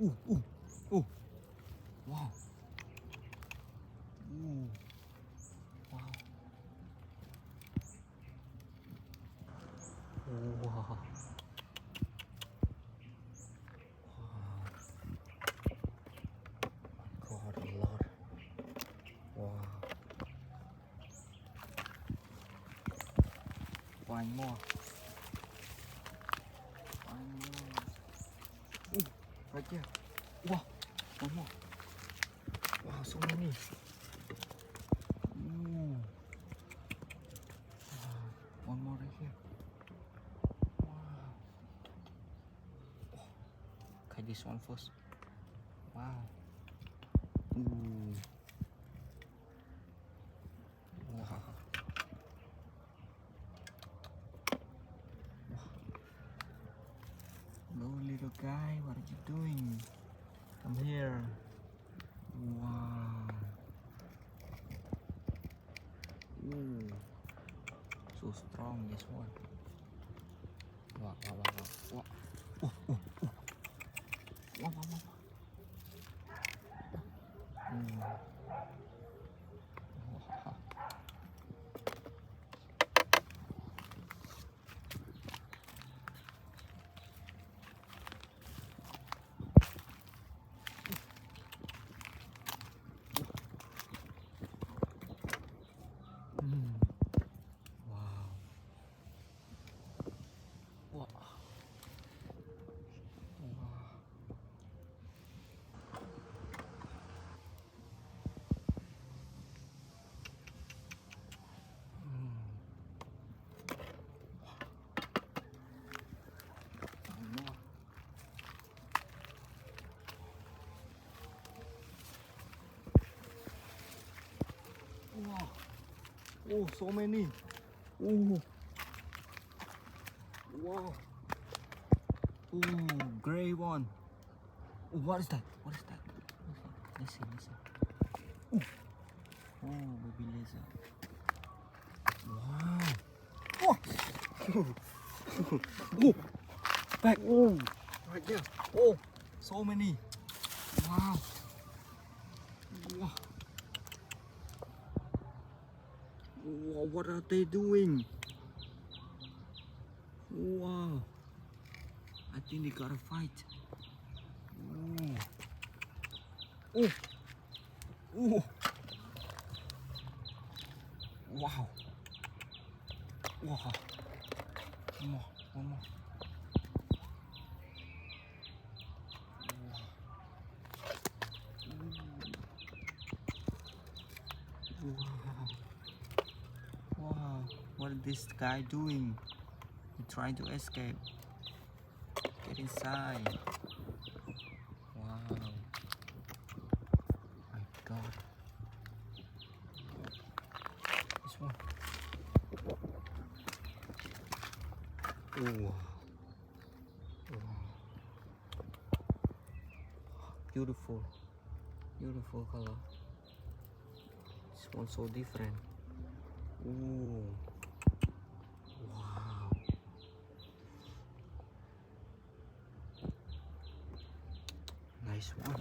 Ooh, ooh. Wow. Ooh. Wow. Wow. God, a lot. Wow. One more. One more. Ooh, right there. Wow. One more. Wow, so many. Ooh. Wow. One more right here. Wow. Oh. Okay, this one first. Wow. Ooh. Wow. No, little guy, what are you doing? Come here. Wow. Ooh. So strong, this one. Wow, wow, wow, wow. Wow. Oh, oh, oh. Wow, wow, wow. Wow. Mm. Wow. Wow. Wow. Mm. One more. Wow. Oh, so many. Oh. Wow. Oh, gray one. Oh, what is that? What is that? Let's see, let's see. Oh, baby lizard. Wow. Oh. Oh. Back. Oh. Right there. Oh, so many. Wow. Wow. Wow, what are they doing? Wow. I think they gotta fight. Oh. Oh. Oh. Wow. Wow. One more. One more. Wow. Wow. What is this guy doing? He's trying to escape. Get inside. Wow. My God. This one. Oh. Wow. Beautiful. Beautiful color. This one so different. Ooh. Wow. Nice one.